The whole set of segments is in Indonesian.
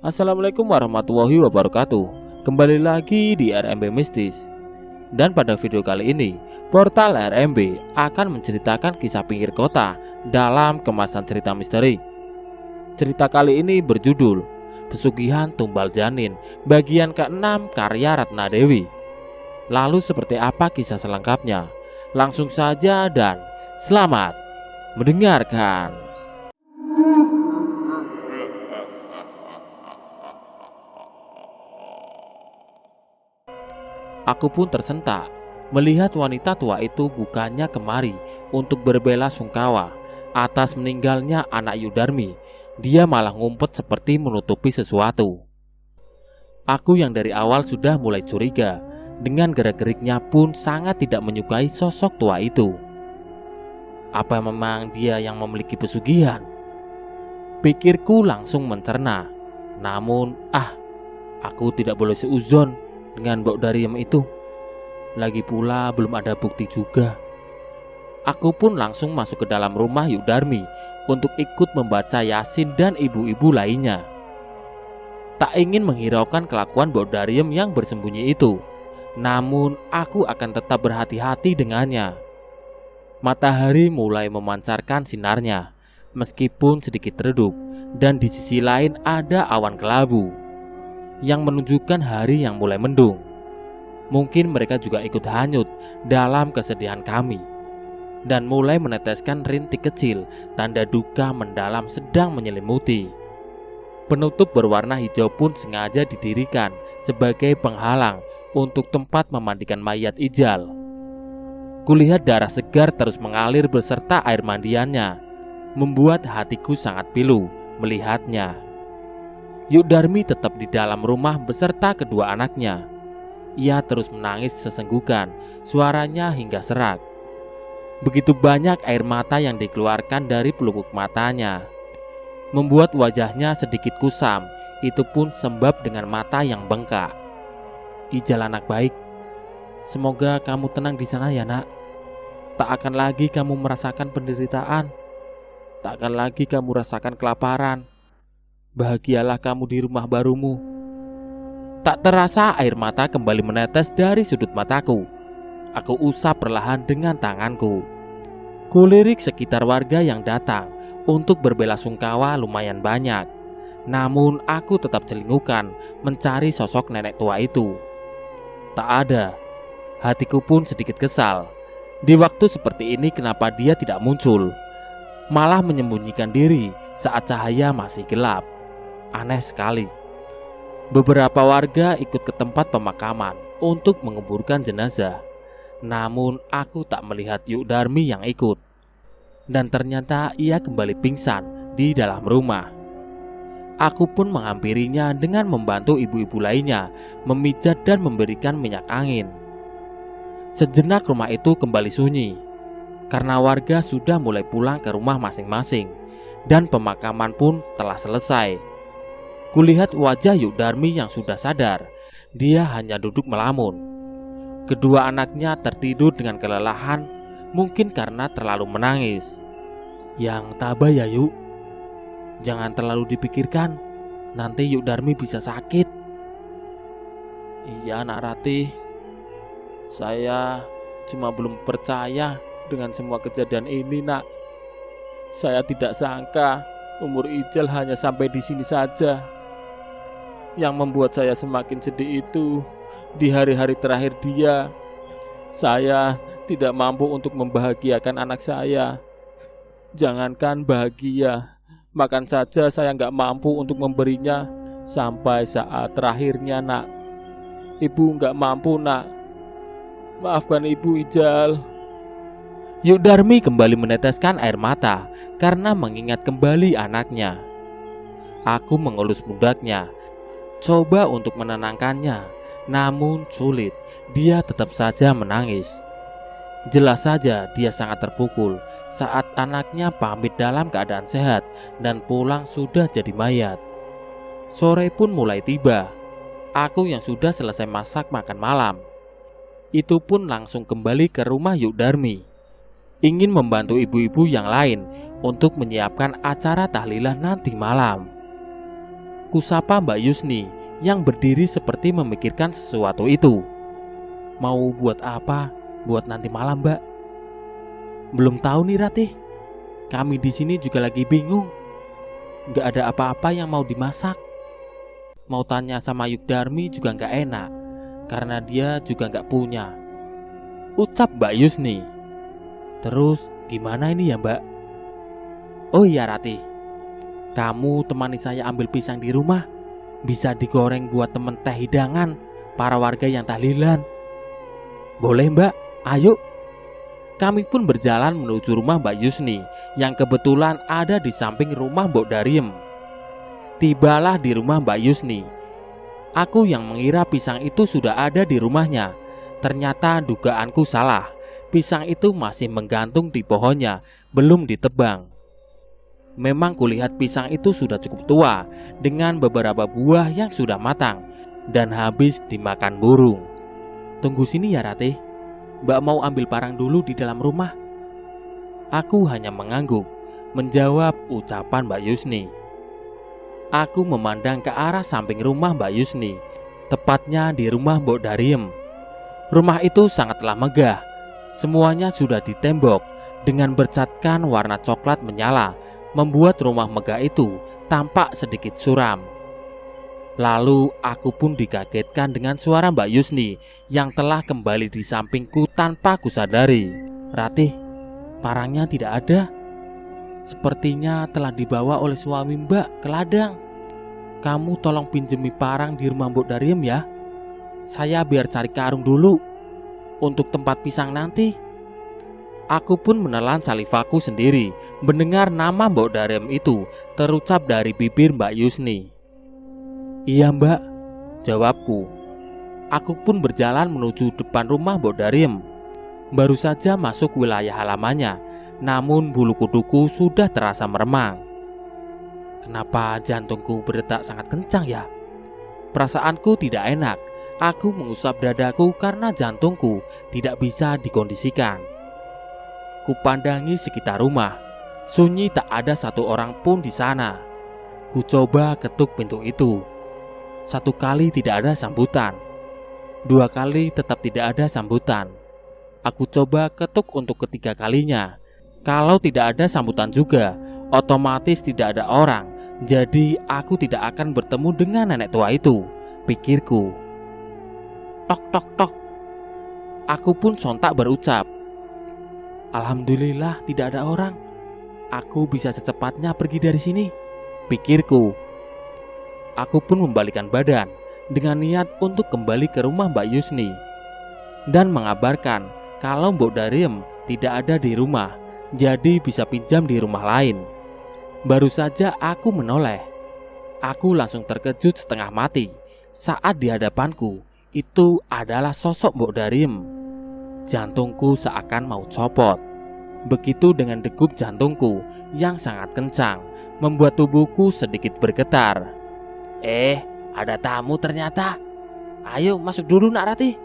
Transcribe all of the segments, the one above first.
Assalamualaikum warahmatullahi wabarakatuh. Kembali lagi di RMB Mistis. Dan pada video kali ini, portal RMB akan menceritakan kisah pinggir kota dalam kemasan cerita misteri. Cerita kali ini berjudul Pesugihan Tumbal Janin bagian ke-6 karya Ratna Dewi. Lalu seperti apa kisah selengkapnya? Langsung saja dan selamat mendengarkan. Aku pun tersentak melihat wanita tua itu bukannya kemari untuk berbela sungkawa atas meninggalnya anak Yudarmi. Dia malah ngumpet seperti menutupi sesuatu. Aku yang dari awal sudah mulai curiga, dengan gerak-geriknya pun sangat tidak menyukai sosok tua itu. Apa memang dia yang memiliki pesugihan? Pikirku langsung mencerna. Namun, aku tidak boleh seuzon dengan Mbok Dariem itu. Lagi pula belum ada bukti juga. Aku pun langsung masuk ke dalam rumah Yudarmi untuk ikut membaca Yasin dan ibu-ibu lainnya. Tak ingin menghiraukan kelakuan Mbok Dariem yang bersembunyi itu, namun aku akan tetap berhati-hati dengannya. Matahari mulai memancarkan sinarnya, meskipun sedikit redup, dan di sisi lain ada awan kelabu yang menunjukkan hari yang mulai mendung. Mungkin mereka juga ikut hanyut dalam kesedihan kami dan mulai meneteskan rintik kecil, tanda duka mendalam sedang menyelimuti. Penutup berwarna hijau pun sengaja didirikan sebagai penghalang untuk tempat memandikan mayat Ijal. Kulihat darah segar terus mengalir beserta air mandiannya, membuat hatiku sangat pilu melihatnya. Yudarmi tetap di dalam rumah beserta kedua anaknya. Ia terus menangis sesenggukan, suaranya hingga serak. Begitu banyak air mata yang dikeluarkan dari pelupuk matanya, membuat wajahnya sedikit kusam. Itu pun sebab dengan mata yang bengkak. Ijal anak baik, semoga kamu tenang di sana ya nak. Tak akan lagi kamu merasakan penderitaan. Tak akan lagi kamu rasakan kelaparan. Bahagialah kamu di rumah barumu. Tak terasa air mata kembali menetes dari sudut mataku. Aku usap perlahan dengan tanganku. Kulirik sekitar warga yang datang untuk berbela sungkawa lumayan banyak. Namun aku tetap celingukan mencari sosok nenek tua itu. Tak ada. Hatiku pun sedikit kesal. Di waktu seperti ini kenapa dia tidak muncul? Malah menyembunyikan diri saat cahaya masih gelap. Aneh sekali. Beberapa warga ikut ke tempat pemakaman untuk menguburkan jenazah. Namun aku tak melihat Yudarmi yang ikut. Dan ternyata ia kembali pingsan di dalam rumah. Aku pun menghampirinya dengan membantu ibu-ibu lainnya memijat dan memberikan minyak angin. Sejenak rumah itu kembali sunyi karena warga sudah mulai pulang ke rumah masing-masing dan pemakaman pun telah selesai. Kulihat wajah Yudarmi yang sudah sadar. Dia hanya duduk melamun. Kedua anaknya tertidur dengan kelelahan, mungkin karena terlalu menangis. Yang tabah ya Yuk, jangan terlalu dipikirkan, nanti Yudarmi bisa sakit. Iya Nak Ratih, saya cuma belum percaya dengan semua kejadian ini Nak. Saya tidak sangka umur Ijal hanya sampai di sini saja. Yang membuat saya semakin sedih itu, di hari-hari terakhir dia, saya tidak mampu untuk membahagiakan anak saya. Jangankan bahagia, makan saja saya nggak mampu untuk memberinya sampai saat terakhirnya Nak. Ibu nggak mampu Nak. Maafkan Ibu Ijal. Yudarmi kembali meneteskan air mata karena mengingat kembali anaknya. Aku mengelus pundaknya, coba untuk menenangkannya, namun sulit. Dia tetap saja menangis. Jelas saja dia sangat terpukul saat anaknya pamit dalam keadaan sehat dan pulang sudah jadi mayat. Sore pun mulai tiba. Aku yang sudah selesai masak makan malam, itu pun langsung kembali ke rumah Yudarmi, ingin membantu ibu-ibu yang lain untuk menyiapkan acara tahlilan nanti malam. Aku sapa Mbak Yusni yang berdiri seperti memikirkan sesuatu itu. Mau buat apa? Buat nanti malam, Mbak? Belum tahu nih, Ratih. Kami di sini juga lagi bingung. Gak ada apa-apa yang mau dimasak. Mau tanya sama Yugdarmi juga gak enak, karena dia juga gak punya, ucap Mbak Yusni. Terus gimana ini ya, Mbak? Oh iya, Ratih, kamu temani saya ambil pisang di rumah. Bisa digoreng buat temen teh hidangan para warga yang tahlilan. Boleh, Mbak, ayo. Kami pun berjalan menuju rumah Mbak Yusni yang kebetulan ada di samping rumah Mbok Dariem. Tibalah di rumah Mbak Yusni. Aku yang mengira pisang itu sudah ada di rumahnya. Ternyata dugaanku salah. Pisang itu masih menggantung di pohonnya, belum ditebang. Memang kulihat pisang itu sudah cukup tua, dengan beberapa buah yang sudah matang dan habis dimakan burung. Tunggu sini ya, Ratih. Mbak mau ambil parang dulu di dalam rumah. Aku hanya mengangguk, menjawab ucapan Mbak Yusni. Aku memandang ke arah samping rumah Mbak Yusni, tepatnya di rumah Mbok Dariem. Rumah itu sangatlah megah. Semuanya sudah ditembok dengan bercatkan warna coklat menyala, membuat rumah megah itu tampak sedikit suram. Lalu aku pun dikagetkan dengan suara Mbak Yusni yang telah kembali di sampingku tanpa kusadari. Ratih, parangnya tidak ada. Sepertinya telah dibawa oleh suami Mbak ke ladang. Kamu tolong pinjemi parang di rumah Mbok Dariem ya. Saya biar cari karung dulu untuk tempat pisang nanti. Aku pun menelan salivaku sendiri mendengar nama Mbok Dariem itu terucap dari bibir Mbak Yusni. Iya, Mbak, jawabku. Aku pun berjalan menuju depan rumah Mbok Dariem. Baru saja masuk wilayah halamannya, namun bulu kuduku sudah terasa meremang. Kenapa jantungku berdetak sangat kencang ya? Perasaanku tidak enak. Aku mengusap dadaku karena jantungku tidak bisa dikondisikan. Kupandangi sekitar rumah. Sunyi, tak ada satu orang pun di sana. Ku coba ketuk pintu itu. 1 kali tidak ada sambutan. 2 kali tetap tidak ada sambutan. Aku coba ketuk untuk ketiga kalinya. Kalau tidak ada sambutan juga, otomatis tidak ada orang. Jadi aku tidak akan bertemu dengan nenek tua itu, pikirku. Tok tok tok. Aku pun sontak berucap, Alhamdulillah tidak ada orang. Aku bisa secepatnya pergi dari sini, pikirku. Aku pun membalikkan badan dengan niat untuk kembali ke rumah Mbak Yusni dan mengabarkan kalau Mbok Dariem tidak ada di rumah, jadi bisa pinjam di rumah lain. Baru saja aku menoleh, aku langsung terkejut setengah mati saat di hadapanku itu adalah sosok Mbok Dariem. Jantungku seakan mau copot. Begitu dengan degup jantungku yang sangat kencang, membuat tubuhku sedikit bergetar. Ada tamu ternyata. Ayo masuk dulu, Nak Ratih,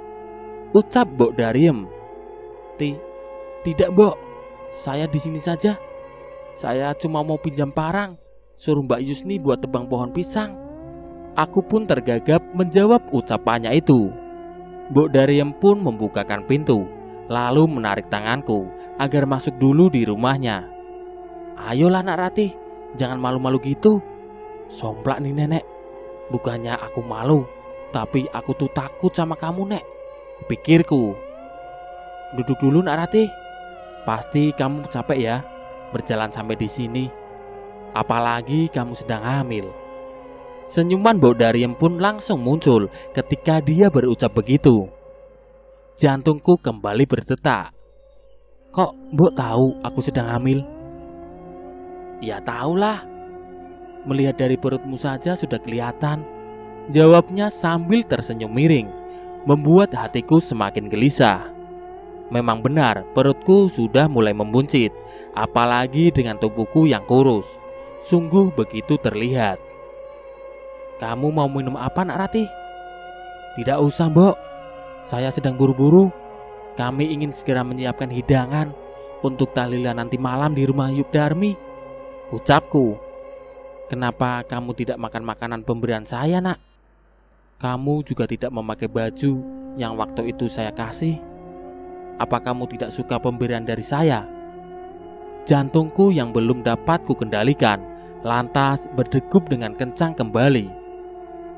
ucap Mbok Dariem. Tidak, Mbok. Saya di sini saja. Saya cuma mau pinjam parang. Suruh Mbak Yusni buat tebang pohon pisang. Aku pun tergagap menjawab ucapannya itu. Mbok Dariem pun membukakan pintu, lalu menarik tanganku agar masuk dulu di rumahnya. Ayolah, Nak Ratih, jangan malu-malu gitu. Somplak nih nenek. Bukannya aku malu, tapi aku tuh takut sama kamu, Nek, pikirku. Duduk dulu, Nak Ratih. Pasti kamu capek ya berjalan sampai di sini. Apalagi kamu sedang hamil. Senyuman Mbok Dariem pun langsung muncul ketika dia berucap begitu. Jantungku kembali berdetak. Kok Mbok tahu aku sedang hamil? Ya tahulah. Melihat dari perutmu saja sudah kelihatan, jawabnya sambil tersenyum miring, membuat hatiku semakin gelisah. Memang benar, perutku sudah mulai membuncit, apalagi dengan tubuhku yang kurus. Sungguh begitu terlihat. Kamu mau minum apa, Nak Ratih? Tidak usah, Mbok. Saya sedang buru-buru. Kami ingin segera menyiapkan hidangan untuk tahlilan nanti malam di rumah Yugdarmi, ucapku. Kenapa kamu tidak makan makanan pemberian saya, nak? Kamu juga tidak memakai baju yang waktu itu saya kasih. Apa kamu tidak suka pemberian dari saya? Jantungku yang belum dapat ku kendalikan lantas berdegup dengan kencang kembali.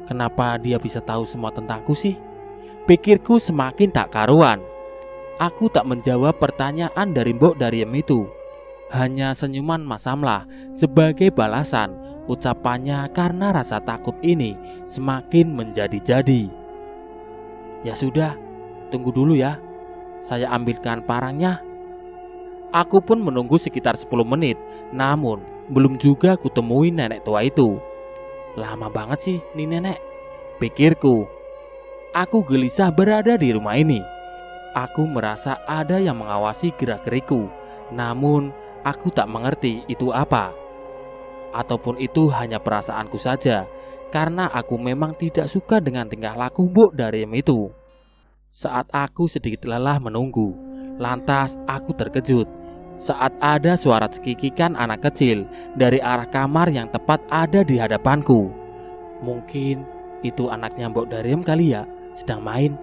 Kenapa dia bisa tahu semua tentangku sih? Pikirku semakin tak karuan. Aku tak menjawab pertanyaan dari Mbok Dariem itu. Hanya senyuman Mas Samlah sebagai balasan ucapannya karena rasa takut ini semakin menjadi-jadi. Ya sudah, tunggu dulu ya. Saya ambilkan parangnya. Aku pun menunggu sekitar 10 menit, namun belum juga kutemui nenek tua itu. Lama banget sih nih nenek, pikirku. Aku gelisah berada di rumah ini. Aku merasa ada yang mengawasi gerak-gerikku, namun aku tak mengerti itu apa. Ataupun itu hanya perasaanku saja, karena aku memang tidak suka dengan tingkah laku Mbok Dariem itu. Saat aku sedikit lelah menunggu, lantas aku terkejut saat ada suara cekikikan anak kecil dari arah kamar yang tepat ada di hadapanku. Mungkin itu anaknya Mbok Dariem kali ya, sedang main.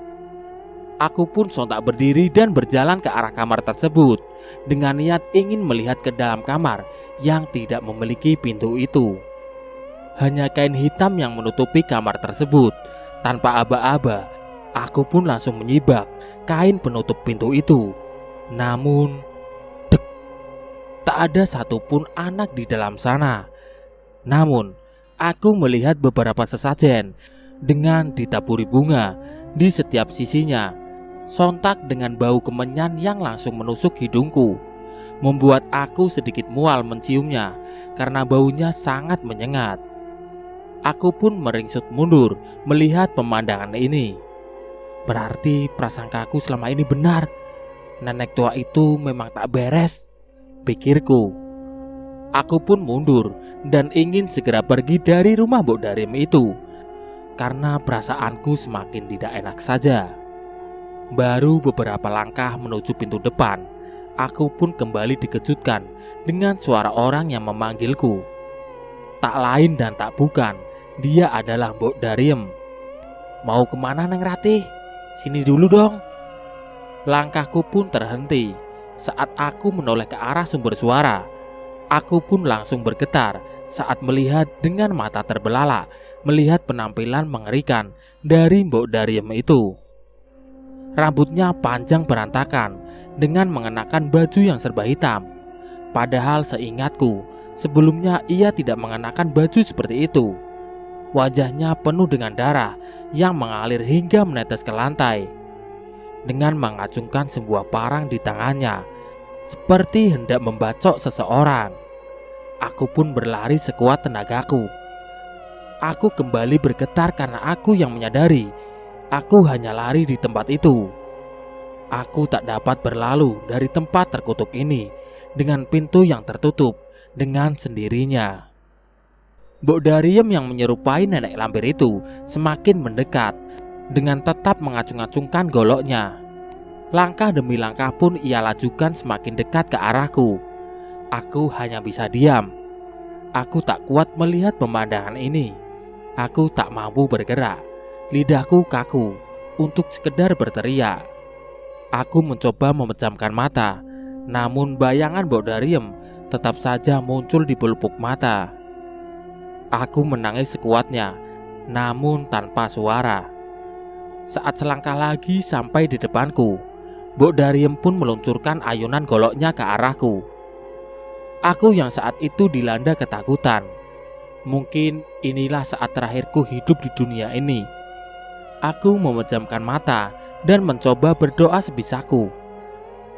Aku pun sontak berdiri dan berjalan ke arah kamar tersebut dengan niat ingin melihat ke dalam kamar yang tidak memiliki pintu itu. Hanya kain hitam yang menutupi kamar tersebut. Tanpa aba-aba, aku pun langsung menyibak kain penutup pintu itu. Namun, tak ada satupun anak di dalam sana. Namun, aku melihat beberapa sesajen dengan ditaburi bunga di setiap sisinya. Sontak dengan bau kemenyan yang langsung menusuk hidungku, membuat aku sedikit mual menciumnya karena baunya sangat menyengat. Aku pun meringsut mundur melihat pemandangan ini. Berarti prasangkaku selama ini benar. Nenek tua itu memang tak beres, pikirku. Aku pun mundur dan ingin segera pergi dari rumah Mbok Dariem itu, karena perasaanku semakin tidak enak saja. Baru beberapa langkah menuju pintu depan, aku pun kembali dikejutkan dengan suara orang yang memanggilku. Tak lain dan tak bukan, dia adalah Mbok Dariem. Mau kemana Neng Ratih? Sini dulu dong. Langkahku pun terhenti saat aku menoleh ke arah sumber suara. Aku pun langsung bergetar saat melihat dengan mata terbelalak melihat penampilan mengerikan dari Mbok Dariem itu. Rambutnya panjang berantakan dengan mengenakan baju yang serba hitam. Padahal seingatku, sebelumnya ia tidak mengenakan baju seperti itu. Wajahnya penuh dengan darah yang mengalir hingga menetes ke lantai. Dengan mengacungkan sebuah parang di tangannya, seperti hendak membacok seseorang. Aku pun berlari sekuat tenagaku. Aku kembali bergetar karena aku yang menyadari aku hanya lari di tempat itu. Aku tak dapat berlalu dari tempat terkutuk ini dengan pintu yang tertutup dengan sendirinya. Mbok Dariem yang menyerupai nenek lampir itu semakin mendekat dengan tetap mengacung-acungkan goloknya. Langkah demi langkah pun ia lajukan semakin dekat ke arahku. Aku hanya bisa diam. Aku tak kuat melihat pemandangan ini. Aku tak mampu bergerak. Lidahku kaku untuk sekedar berteriak. Aku mencoba memejamkan mata, namun bayangan Mbok Dariem tetap saja muncul di pelupuk mata. Aku menangis sekuatnya, namun tanpa suara. Saat selangkah lagi sampai di depanku, Mbok Dariem pun meluncurkan ayunan goloknya ke arahku. Aku yang saat itu dilanda ketakutan. Mungkin inilah saat terakhirku hidup di dunia ini. Aku memejamkan mata dan mencoba berdoa sebisaku.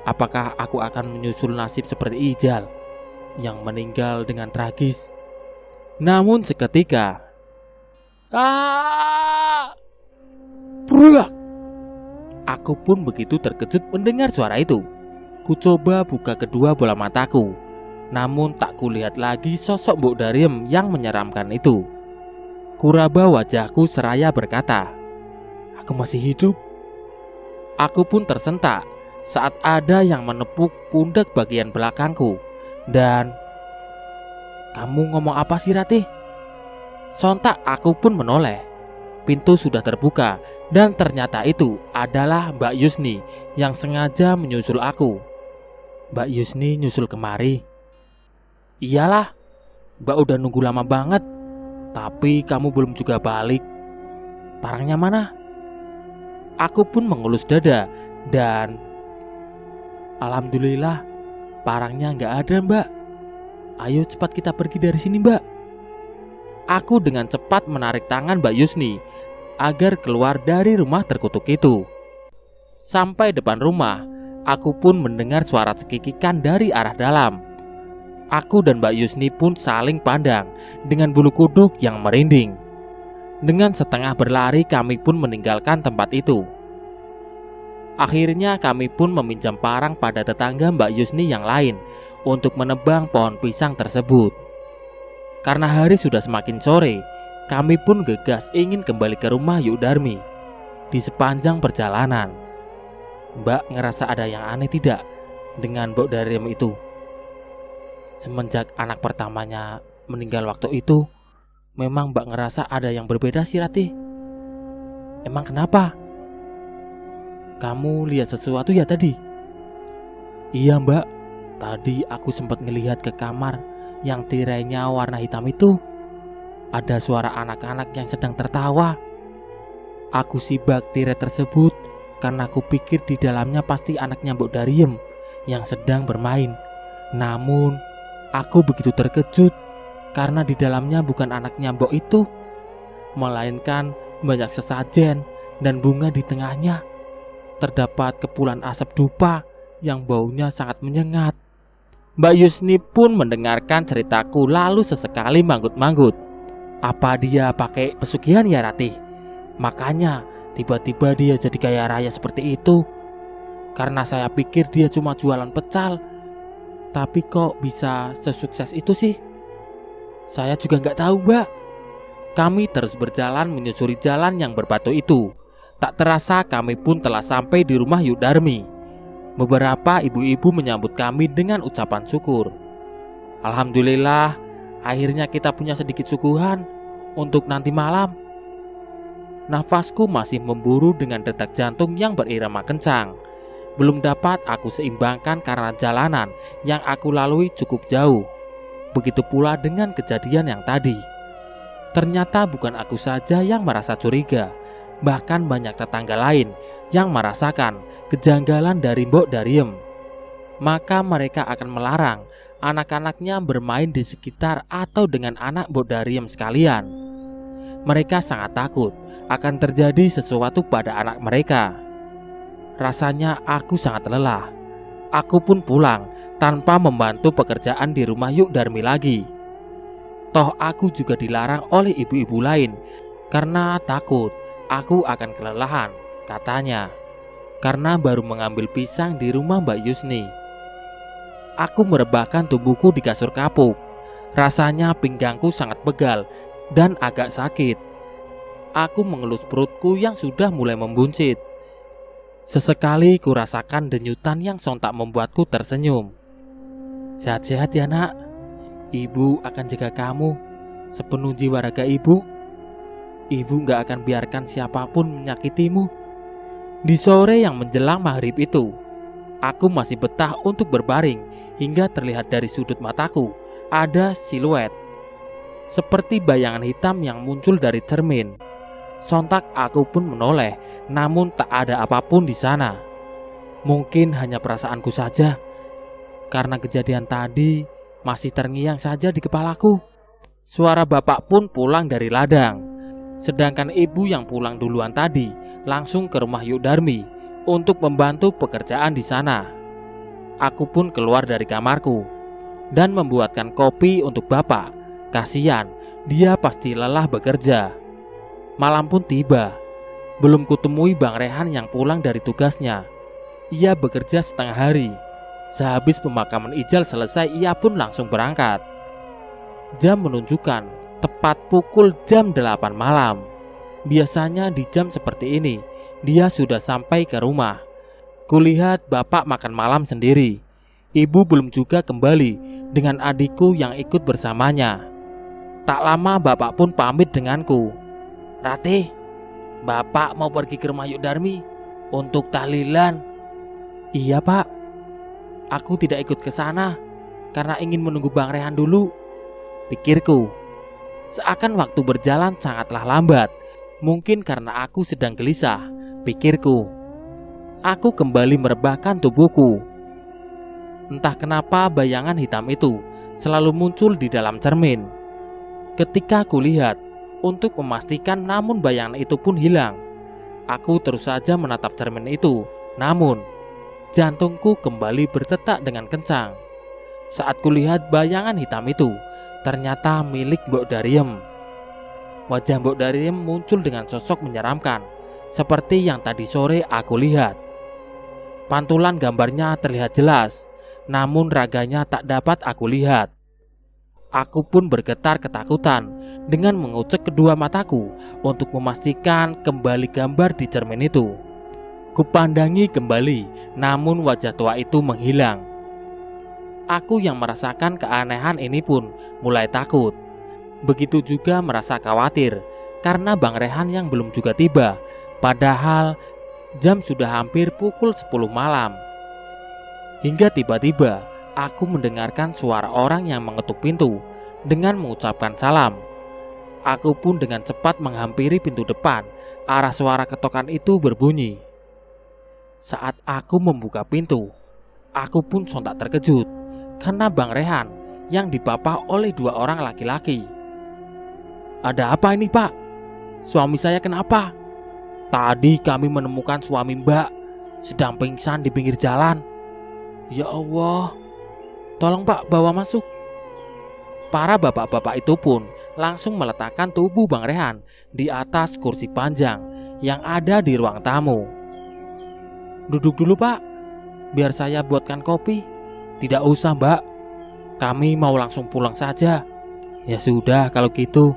Apakah aku akan menyusul nasib seperti Ijal yang meninggal dengan tragis? Namun seketika, Bruak! Aku pun begitu terkejut mendengar suara itu. Kucoba buka kedua bola mataku, namun tak kulihat lagi sosok Mbok Dariem yang menyeramkan itu. Kuraba wajahku seraya berkata, "Aku masih hidup." Aku pun tersentak saat ada yang menepuk pundak bagian belakangku dan, "Kamu ngomong apa sih Ratih?" Sontak aku pun menoleh. Pintu sudah terbuka dan ternyata itu adalah Mbak Yusni yang sengaja menyusul aku. Mbak Yusni nyusul kemari? Iyalah, Mbak udah nunggu lama banget. Tapi kamu belum juga balik. Parangnya mana? Aku pun mengelus dada dan alhamdulillah parangnya nggak ada, Mbak. Ayo cepat kita pergi dari sini, Mbak. Aku dengan cepat menarik tangan Mbak Yusni agar keluar dari rumah terkutuk itu. Sampai depan rumah, aku pun mendengar suara cekikikan dari arah dalam. Aku dan Mbak Yusni pun saling pandang dengan bulu kuduk yang merinding. Dengan setengah berlari kami pun meninggalkan tempat itu. Akhirnya kami pun meminjam parang pada tetangga Mbak Yusni yang lain untuk menebang pohon pisang tersebut. Karena hari sudah semakin sore, kami pun gegas ingin kembali ke rumah Yudarmi. Di sepanjang perjalanan, Mbak ngerasa ada yang aneh tidak dengan Mbok Dariem itu? Semenjak anak pertamanya meninggal waktu itu, memang Mbak ngerasa ada yang berbeda sih, Ratih. Emang kenapa? Kamu lihat sesuatu ya tadi? Iya, Mbak. Tadi aku sempat ngelihat ke kamar yang tirainya warna hitam itu. Ada suara anak-anak yang sedang tertawa. Aku sibak tirai tersebut karena aku pikir di dalamnya pasti anaknya Mbok Dariem yang sedang bermain. Namun, aku begitu terkejut karena di dalamnya bukan anaknya Mbok itu, melainkan banyak sesajen dan bunga di tengahnya. Terdapat kepulan asap dupa yang baunya sangat menyengat. Mbak Yusni pun mendengarkan ceritaku lalu sesekali manggut-manggut. Apa dia pakai pesugihan ya, Ratih? Makanya tiba-tiba dia jadi kaya raya seperti itu. Karena saya pikir dia cuma jualan pecal, tapi kok bisa sesukses itu sih? Saya juga nggak tahu, Mbak. Kami terus berjalan menyusuri jalan yang berbatu itu. Tak terasa kami pun telah sampai di rumah Yudarmi. Beberapa ibu-ibu menyambut kami dengan ucapan syukur. Alhamdulillah, akhirnya kita punya sedikit suguhan untuk nanti malam. Nafasku masih memburu dengan detak jantung yang berirama kencang. Belum dapat aku seimbangkan karena jalanan yang aku lalui cukup jauh. Begitu pula dengan kejadian yang tadi. Ternyata bukan aku saja yang merasa curiga. Bahkan banyak tetangga lain yang merasakan kejanggalan dari Mbok Dariem. Maka mereka akan melarang anak-anaknya bermain di sekitar atau dengan anak Mbok Dariem sekalian. Mereka sangat takut akan terjadi sesuatu pada anak mereka. Rasanya aku sangat lelah. Aku pun pulang tanpa membantu pekerjaan di rumah Yudarmi lagi. Toh aku juga dilarang oleh ibu-ibu lain karena takut aku akan kelelahan, katanya. Karena baru mengambil pisang di rumah Mbak Yusni. Aku merebahkan tubuhku di kasur kapuk. Rasanya pinggangku sangat pegal dan agak sakit. Aku mengelus perutku yang sudah mulai membuncit. Sesekali ku rasakan denyutan yang sontak membuatku tersenyum. Sehat-sehat ya, Nak. Ibu akan jaga kamu sepenuh jiwa raga ibu. Ibu gak akan biarkan siapapun menyakitimu. Di sore yang menjelang maghrib itu, aku masih betah untuk berbaring hingga terlihat dari sudut mataku ada siluet seperti bayangan hitam yang muncul dari cermin. Sontak aku pun menoleh, namun tak ada apapun di sana. Mungkin hanya perasaanku saja, karena kejadian tadi masih terngiang saja di kepalaku. Suara bapak pun pulang dari ladang, sedangkan ibu yang pulang duluan tadi langsung ke rumah Yudarmi untuk membantu pekerjaan di sana. Aku pun keluar dari kamarku dan membuatkan kopi untuk bapak. Kasihan, dia pasti lelah bekerja. Malam pun tiba. Belum kutemui Bang Rehan yang pulang dari tugasnya. Ia bekerja setengah hari. Sehabis pemakaman Ijal selesai, ia pun langsung berangkat. Jam menunjukkan tepat pukul jam 8 malam. Biasanya di jam seperti ini dia sudah sampai ke rumah. Kulihat bapak makan malam sendiri. Ibu belum juga kembali dengan adikku yang ikut bersamanya. Tak lama bapak pun pamit denganku. "Ratih, bapak mau pergi ke rumah Yudarmi untuk tahlilan." "Iya pak, aku tidak ikut ke sana karena ingin menunggu Bang Rehan dulu," pikirku. Seakan waktu berjalan sangatlah lambat. Mungkin karena aku sedang gelisah, pikirku. Aku kembali merebahkan tubuhku. Entah kenapa bayangan hitam itu selalu muncul di dalam cermin. Ketika aku lihat untuk memastikan, namun bayangan itu pun hilang. Aku terus saja menatap cermin itu. Namun jantungku kembali berdetak dengan kencang saat kulihat bayangan hitam itu ternyata milik Mbok Dariem. Wajah Mbok Dariem muncul dengan sosok menyeramkan, seperti yang tadi sore aku lihat. Pantulan gambarnya terlihat jelas, namun raganya tak dapat aku lihat. Aku pun bergetar ketakutan dengan mengucek kedua mataku untuk memastikan kembali gambar di cermin itu. Kupandangi kembali, namun wajah tua itu menghilang. Aku yang merasakan keanehan ini pun mulai takut. Begitu juga merasa khawatir karena Bang Rehan yang belum juga tiba, padahal jam sudah hampir pukul 10 malam. Hingga tiba-tiba aku mendengarkan suara orang yang mengetuk pintu dengan mengucapkan salam. Aku pun dengan cepat menghampiri pintu depan, arah suara ketokan itu berbunyi. Saat aku membuka pintu, aku pun sontak terkejut karena Bang Rehan yang dipapah oleh dua orang laki-laki. "Ada apa ini pak? Suami saya kenapa?" "Tadi kami menemukan suami Mbak sedang pingsan di pinggir jalan." "Ya Allah, tolong pak bawa masuk." Para bapak-bapak itu pun langsung meletakkan tubuh Bang Rehan di atas kursi panjang yang ada di ruang tamu. "Duduk dulu pak, biar saya buatkan kopi." "Tidak usah mbak, kami mau langsung pulang saja." "Ya sudah kalau gitu,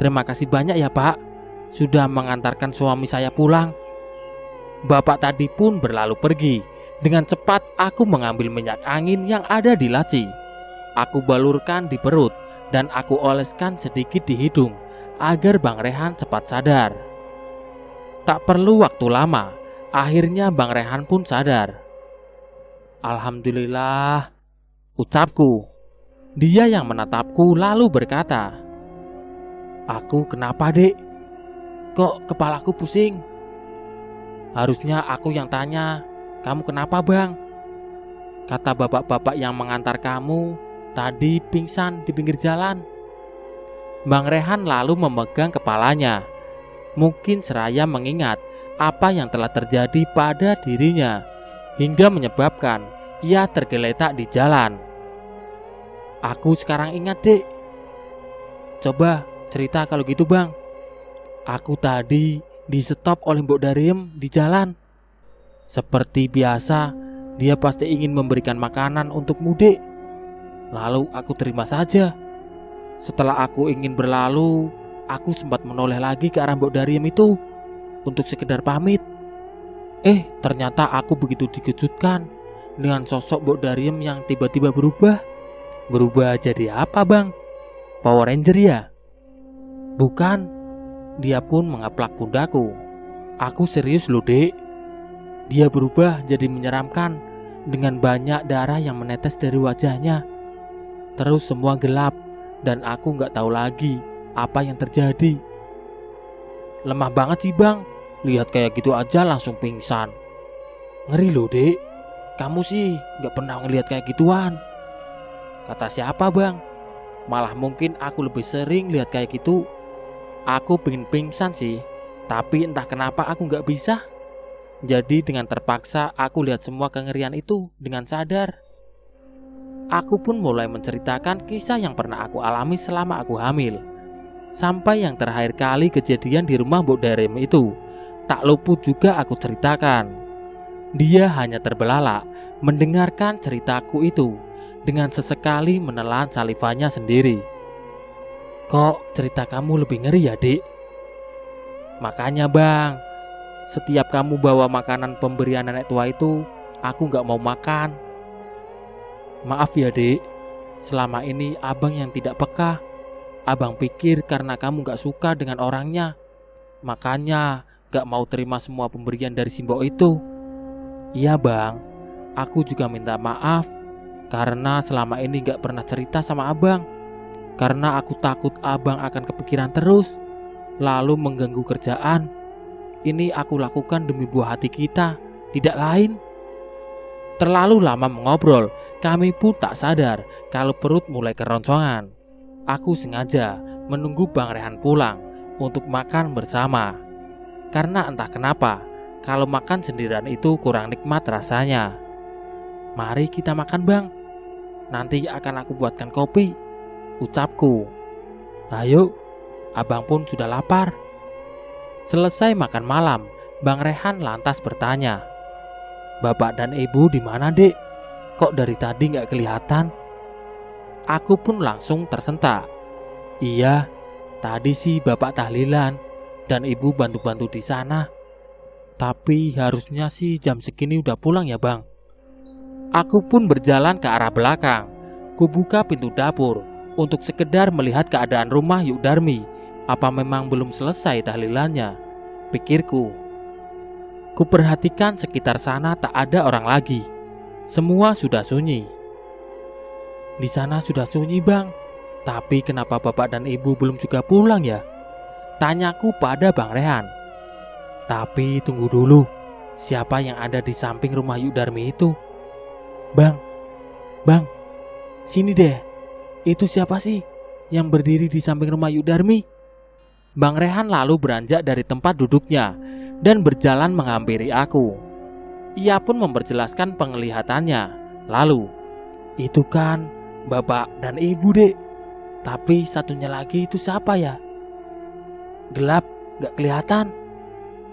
terima kasih banyak ya pak, sudah mengantarkan suami saya pulang." Bapak tadi pun berlalu pergi. Dengan cepat aku mengambil minyak angin yang ada di laci. Aku balurkan di perut dan aku oleskan sedikit di hidung agar Bang Rehan cepat sadar. Tak perlu waktu lama, akhirnya Bang Rehan pun sadar. "Alhamdulillah," ucapku. Dia yang menatapku lalu berkata, "Aku kenapa dek? Kok kepalaku pusing?" "Harusnya aku yang tanya, kamu kenapa bang? Kata bapak-bapak yang mengantar kamu tadi pingsan di pinggir jalan." Bang Rehan lalu memegang kepalanya, mungkin seraya mengingat apa yang telah terjadi pada dirinya, hingga menyebabkan ia tergeletak di jalan. "Aku sekarang ingat dek." "Coba cerita kalau gitu bang." "Aku tadi di-stop oleh Mbok Dariem di jalan. Seperti biasa, dia pasti ingin memberikan makanan untuk mudik. Lalu aku terima saja. Setelah aku ingin berlalu, aku sempat menoleh lagi ke arah Mbok Dariem itu untuk sekedar pamit. Ternyata aku begitu dikejutkan dengan sosok Mbok Dariem yang tiba-tiba berubah." "Berubah jadi apa bang? Power Ranger ya?" "Bukan." Dia pun mengaplak pundaku. "Aku serius loh dek. Dia berubah jadi menyeramkan dengan banyak darah yang menetes dari wajahnya. Terus semua gelap dan aku gak tahu lagi apa yang terjadi." "Lemah banget sih bang, lihat kayak gitu aja langsung pingsan." "Ngeri loh dek, kamu sih gak pernah ngelihat kayak gituan." "Kata siapa bang? Malah mungkin aku lebih sering lihat kayak gitu. Aku pengen pingsan sih, tapi entah kenapa aku gak bisa. Jadi dengan terpaksa aku lihat semua kengerian itu dengan sadar." Aku pun mulai menceritakan kisah yang pernah aku alami selama aku hamil, sampai yang terakhir kali kejadian di rumah Mbok Dariem itu tak luput juga aku ceritakan. Dia hanya terbelalak mendengarkan ceritaku itu, dengan sesekali menelan salivanya sendiri. "Kok cerita kamu lebih ngeri ya dek?" "Makanya bang, setiap kamu bawa makanan pemberian nenek tua itu, aku gak mau makan." "Maaf ya dek, selama ini abang yang tidak peka. Abang pikir karena kamu gak suka dengan orangnya, makanya gak mau terima semua pemberian dari Simbok itu. Iya bang, aku juga minta maaf karena selama ini gak pernah cerita sama abang. Karena aku takut abang akan kepikiran terus, lalu mengganggu kerjaan. Ini aku lakukan demi buah hati kita, tidak lain. Terlalu lama mengobrol, kami pun tak sadar kalau perut mulai keroncongan. Aku sengaja menunggu Bang Rehan pulang untuk makan bersama. Karena entah kenapa, kalau makan sendirian itu kurang nikmat rasanya. Mari kita makan bang, nanti akan aku buatkan kopi, ucapku. Ayo, abang pun sudah lapar. Selesai makan malam, Bang Rehan lantas bertanya, Bapak dan ibu di mana dek? Kok dari tadi gak kelihatan? Aku pun langsung tersentak. Iya, tadi sih bapak tahlilan dan ibu bantu-bantu di sana. Tapi harusnya sih jam segini udah pulang ya bang. Aku pun berjalan ke arah belakang. Kubuka pintu dapur untuk sekedar melihat keadaan rumah Yukdarmi. Apa memang belum selesai tahlilannya? Pikirku. Kuperhatikan sekitar sana tak ada orang lagi. Semua sudah sunyi. Di sana sudah sunyi bang, tapi kenapa bapak dan ibu belum juga pulang ya? Tanyaku pada Bang Rehan. Tapi tunggu dulu, siapa yang ada di samping rumah Yukdarmi itu? Bang, sini deh. Itu siapa sih yang berdiri di samping rumah Yukdarmi? Bang Rehan lalu beranjak dari tempat duduknya dan berjalan menghampiri aku. Ia pun memperjelaskan penglihatannya. Lalu, itu kan bapak dan ibu dek. Tapi satunya lagi itu siapa ya? Gelap, gak kelihatan.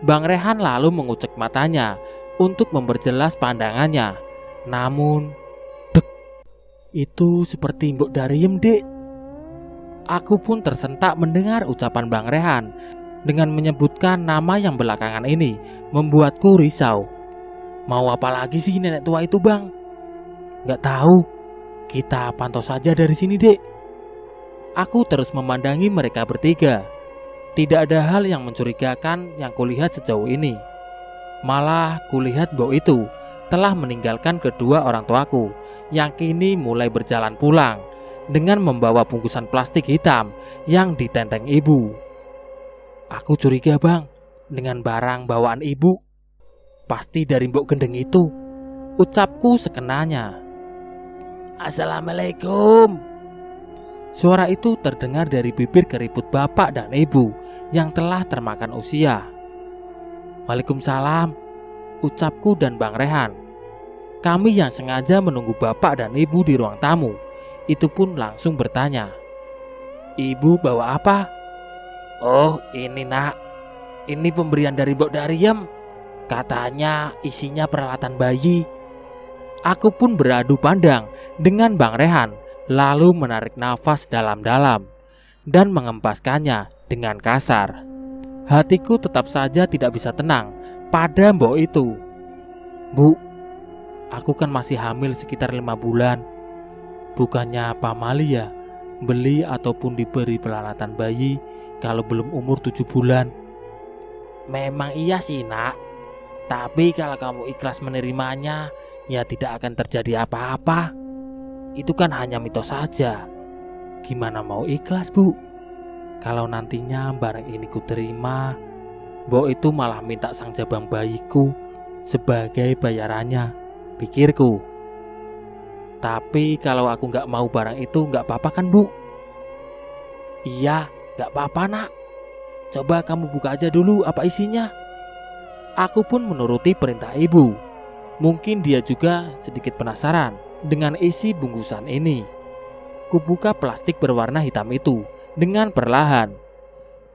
Bang Rehan lalu mengucek matanya untuk memperjelas pandangannya. Namun, itu seperti Mbok Dariem dek. Aku pun tersentak mendengar ucapan Bang Rehan dengan menyebutkan nama yang belakangan ini membuatku risau. Mau apa lagi sih nenek tua itu bang? Gak tahu. Kita pantau saja dari sini dek. Aku terus memandangi mereka bertiga. Tidak ada hal yang mencurigakan yang kulihat sejauh ini. Malah kulihat Mbok itu telah meninggalkan kedua orang tuaku yang kini mulai berjalan pulang dengan membawa bungkusan plastik hitam yang ditenteng ibu. Aku curiga bang dengan barang bawaan ibu. Pasti dari Mbok Gendeng itu, ucapku sekenanya. Assalamualaikum. Suara itu terdengar dari bibir keriput bapak dan ibu yang telah termakan usia. Waalaikumsalam, ucapku dan Bang Rehan. Kami yang sengaja menunggu bapak dan ibu di ruang tamu itu pun langsung bertanya, Ibu bawa apa? Oh ini nak, ini pemberian dari Mbok Dariem. Katanya isinya peralatan bayi. Aku pun beradu pandang dengan Bang Rehan, lalu menarik nafas dalam-dalam dan mengempaskannya dengan kasar. Hatiku tetap saja tidak bisa tenang pada mbok itu. Bu, aku kan masih hamil sekitar 5 bulan. Bukannya Pak Mali ya beli ataupun diberi peralatan bayi kalau belum umur 7 bulan. Memang iya sih nak, tapi kalau kamu ikhlas menerimanya, ya tidak akan terjadi apa-apa. Itu kan hanya mitos saja. Gimana mau ikhlas bu? Kalau nantinya barang ini kuterima, Mbok itu malah minta sang jabang bayiku sebagai bayarannya, pikirku. Tapi kalau aku gak mau barang itu gak apa-apa kan bu? Iya, gak apa-apa nak. Coba kamu buka aja dulu apa isinya. Aku pun menuruti perintah ibu. Mungkin dia juga sedikit penasaran dengan isi bungkusan ini. Kubuka plastik berwarna hitam itu dengan perlahan.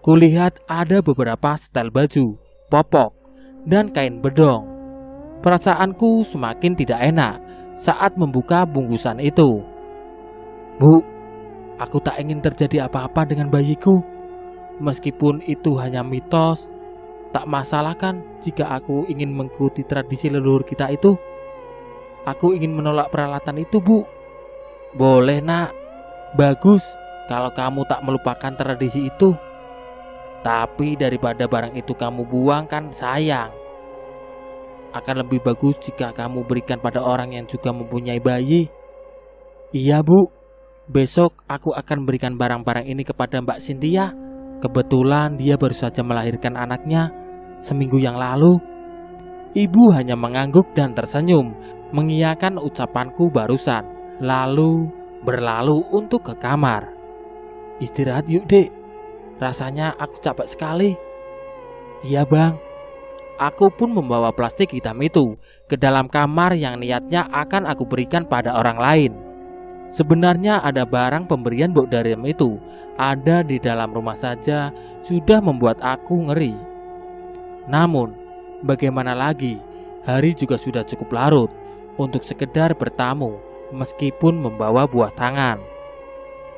Kulihat ada beberapa setel baju, popok, dan kain bedong. Perasaanku semakin tidak enak saat membuka bungkusan itu. Bu, aku tak ingin terjadi apa-apa dengan bayiku. Meskipun itu hanya mitos, tak masalah kan jika aku ingin mengikuti tradisi leluhur kita itu? Aku ingin menolak peralatan itu bu. Boleh nak, bagus. kalau kamu tak melupakan tradisi itu. Tapi daripada barang itu kamu buang kan sayang. Akan lebih bagus jika kamu berikan pada orang yang juga mempunyai bayi. Iya Bu, besok aku akan berikan barang-barang ini kepada Mbak Cynthia. Kebetulan dia baru saja melahirkan anaknya seminggu yang lalu. Ibu hanya mengangguk dan tersenyum, mengiyakan ucapanku barusan, lalu berlalu untuk ke kamar. Istirahat yuk Dek, rasanya aku capek sekali. Iya Bang. Aku pun membawa plastik hitam itu ke dalam kamar yang niatnya akan aku berikan pada orang lain. Sebenarnya ada barang pemberian Mbok Dariem itu ada di dalam rumah saja sudah membuat aku ngeri. Namun, bagaimana lagi, hari juga sudah cukup larut untuk sekedar bertamu meskipun membawa buah tangan.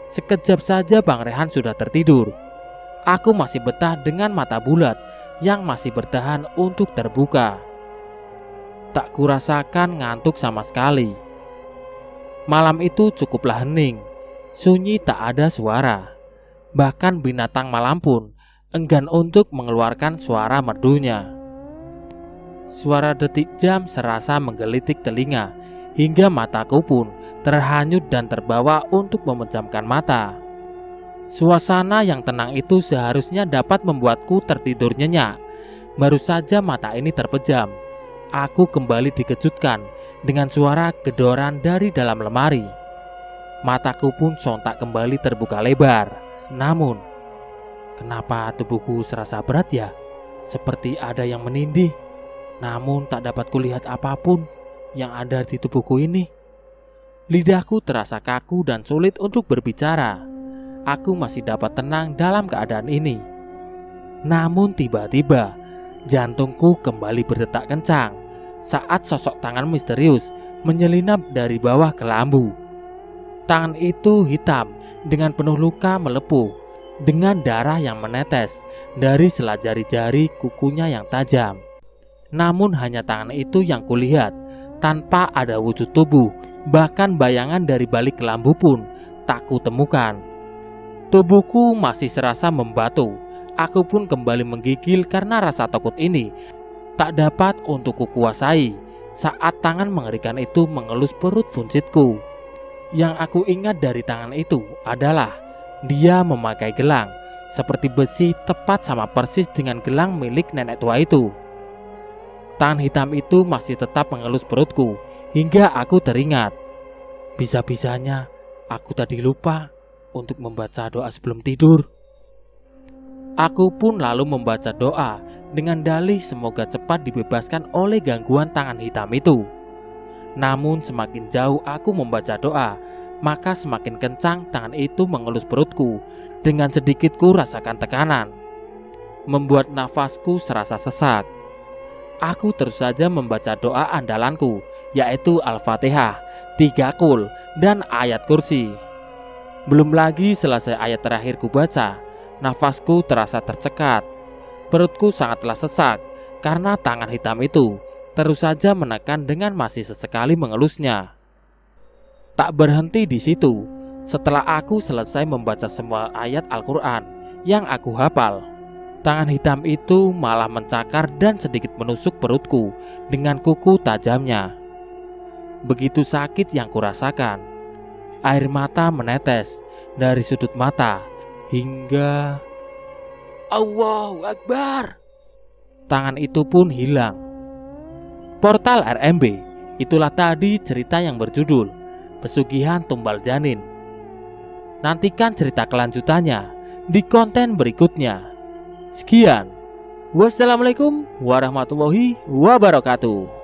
Sekejap saja Bang Rehan sudah tertidur. Aku masih betah dengan mata bulat yang masih bertahan untuk terbuka. Tak kurasakan ngantuk sama sekali. Malam itu cukuplah hening, sunyi tak ada suara. Bahkan binatang malam pun enggan untuk mengeluarkan suara merdunya. Suara detik jam serasa menggelitik telinga, hingga mataku pun terhanyut dan terbawa untuk memejamkan mata. Suasana yang tenang itu seharusnya dapat membuatku tertidur nyenyak. Baru saja mata ini terpejam, aku kembali dikejutkan dengan suara gedoran dari dalam lemari. Mataku pun sontak kembali terbuka lebar. Namun, kenapa tubuhku serasa berat ya? Seperti ada yang menindih. Namun tak dapat kulihat apapun yang ada di tubuhku ini. Lidahku terasa kaku dan sulit untuk berbicara. Aku masih dapat tenang dalam keadaan ini. Namun tiba-tiba jantungku kembali berdetak kencang saat sosok tangan misterius menyelinap dari bawah kelambu. Tangan itu hitam dengan penuh luka melepuh, dengan darah yang menetes dari sela jari-jari kukunya yang tajam. Namun hanya tangan itu yang kulihat, tanpa ada wujud tubuh. Bahkan bayangan dari balik kelambu pun tak kutemukan. Tubuhku masih serasa membatu. Aku pun kembali menggigil karena rasa takut ini tak dapat untuk kukuasai saat tangan mengerikan itu mengelus perut buncitku. Yang aku ingat dari tangan itu adalah dia memakai gelang seperti besi, tepat sama persis dengan gelang milik nenek tua itu. Tangan hitam itu masih tetap mengelus perutku hingga aku teringat. Bisa-bisanya aku tadi lupa untuk membaca doa sebelum tidur. Aku pun lalu membaca doa dengan dalih semoga cepat dibebaskan oleh gangguan tangan hitam itu. Namun semakin jauh aku membaca doa, maka semakin kencang tangan itu mengelus perutku. Dengan sedikit ku rasakan tekanan, membuat nafasku serasa sesak. Aku terus saja membaca doa andalanku, yaitu Al-Fatihah, 3 qul, dan ayat kursi. Belum lagi selesai ayat terakhir ku baca, nafasku terasa tercekat. Perutku sangatlah sesak karena tangan hitam itu terus saja menekan dengan masih sesekali mengelusnya. Tak berhenti di situ. Setelah aku selesai membaca semua ayat Al-Quran yang aku hafal, tangan hitam itu malah mencakar dan sedikit menusuk perutku dengan kuku tajamnya. Begitu sakit yang kurasakan. Air mata menetes dari sudut mata hingga Allahu Akbar. Tangan itu pun hilang. Portal RMB, itulah tadi cerita yang berjudul Pesugihan Tumbal Janin. Nantikan cerita kelanjutannya di konten berikutnya. Sekian. Wassalamualaikum warahmatullahi wabarakatuh.